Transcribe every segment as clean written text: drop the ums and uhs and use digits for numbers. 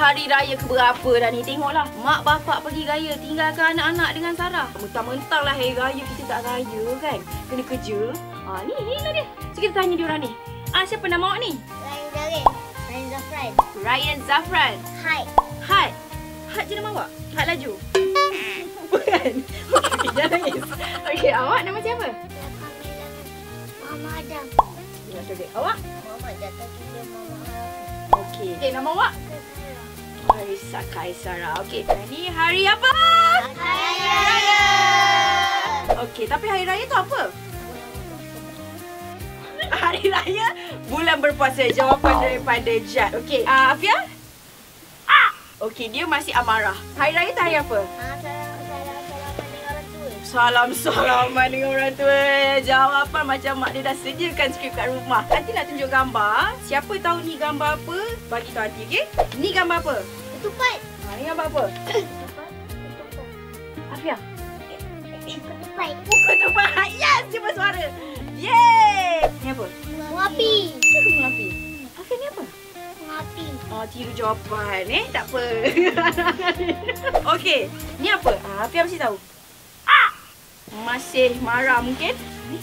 hari raya keberapa dah ni? Tengoklah, mak bapak pergi raya, tinggalkan anak-anak dengan Sarah. Mentang-mentang lah hari raya kita tak raya kan? Kena kerja. Ni lah dia. So kita tanya dia orang ni. Siapa nama awak ni? Ryan Zafran. Ryan Zafran. Hat. Hat je nama awak? Hat laju? Bukan. Okey, jangan nangis. Okey, awak nama siapa? Mama Adam. Awak? Mama Jatuh Tiga Mama Harap. Okey. Nama awak? Harisa Kaisara. Okey. Ni hari apa? Hari Raya. Okey, tapi hari raya tu apa? Hari raya bulan berpuasa. Jawapan daripada Jad. Okey. Afia? Okey, dia masih amarah. Hari raya tu hari apa? Salam dengan orang tua. Salam-salaman dengan orang tua. Jawapan macam mak dia dah sediakan skrip kat rumah. Nanti nak tunjuk gambar. Siapa tahu ni gambar apa? Bagi tahu nanti, okey? Ni gambar apa? Ketupat. Ni gambar apa? Afia? Ketupat. Ketupat. Yes, dia bersuara. Yeay. Ni apa? Mengapi. Mengapi. Afia ni apa? Mengapi. Tiru jawapan tak apa. Okey, ni apa? Afia mesti tahu. Masih marah mungkin? Ni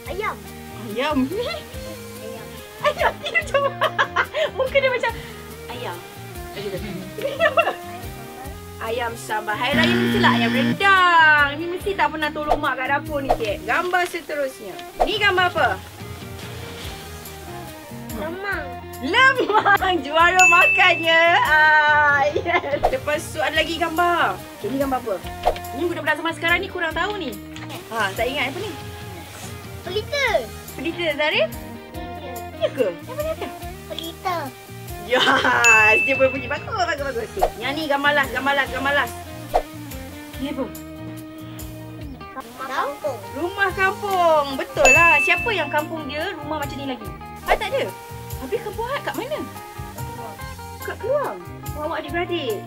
Ayam. ayam. Ayam. Ayam tiru jawapan. Mungkin dia macam ayam. Ni apa? Ayam sambal. Hari raya mestilah ayam rendang. Ni mesti tak pernah tolong mak kat dapur ni, cik. Gambar seterusnya. Ni gambar apa? Lemang. Lemang, juara makannya. Yes. Lepas tu ada lagi gambar. Okay, ni gambar apa? Ni budak-budak zaman sekarang ni kurang tahu ni. Tak ingat apa ni? Pelita. Pelita, Zarif? Ya ke? Apa ni apa? Pelita. Yes, dia berbunyi bagus. Okay. Yang ni gambar last. Ni apa? Rumah kampung. Rumah kampung. Betul lah. Siapa yang kampung dia rumah macam ni lagi? Tak ada. Habis kampung Hat kat mana? Kat Keluang. Awak adik-beradik.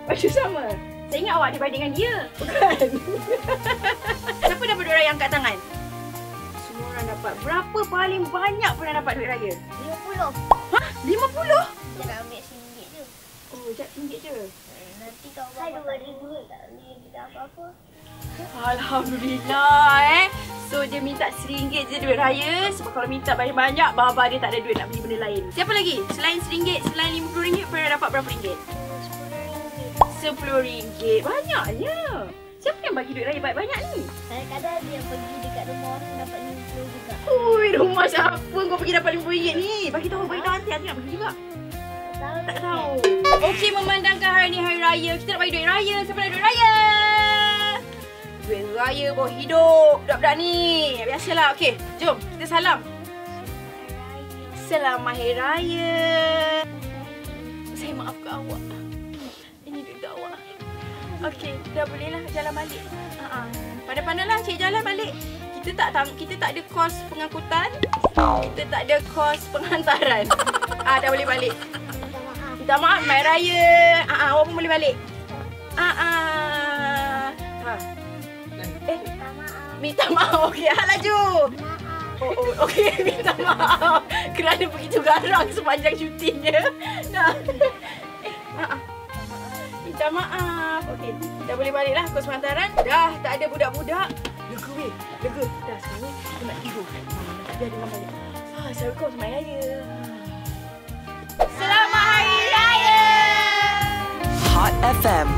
Macam sama. Saya ingat awak adik-beradik dengan dia. Bukan. Siapa dapat duit raya angkat tangan? Semua orang dapat. Berapa paling banyak pernah dapat duit raya? 50. 50? Dia nak ambil RM1 je. Oh, jap RM1 je. Nanti kalau bapak tak ada duit, tak boleh kita apa-apa. Alhamdulillah So dia minta RM1 je duit raya. Sebab kalau minta banyak-banyak, baba dia tak ada duit nak beli benda lain. Siapa lagi? Selain RM1, selain RM50 pernah dapat berapa ringgit? RM10. Banyaknya. Siapa yang bagi duit raya banyak-banyak ni? Kadang-kadang dia pergi dekat rumah orang dapat RM50 juga. Ui, rumah siapa kau pergi dapat RM50 ni? Bagi tahu nanti nak pergi juga. Tak tahu. Okey, memandangkan hari ni hari raya, kita nak bagi duit raya. Siapa nak duit raya? Duit raya bawa hidup budak-budak ni. Biasalah. Okey, jom kita salam. Selamat Hari Raya. Saya maafkan awak. Ini duit untuk awak. Okey, dah bolehlah jalan balik. Pandai-pandailah cik jalan balik. Kita tak ada kos pengangkutan. Kita tak ada kos penghantaran. Dah boleh balik. Minta maaf, Hari Raya. Awak pun boleh balik. Minta maaf. Okey, laju. Okey, minta maaf kerana begitu garang sepanjang syutingnya. Minta maaf. Okey, dah boleh baliklah kos penghantaran. Dah tak ada budak-budak. Lega weh, lega. Dah sekarang ni kita nak tidur. Nanti ada orang balik. Assalamualaikum Selamat Hari Raya. Selamat Hari Raya. Hot FM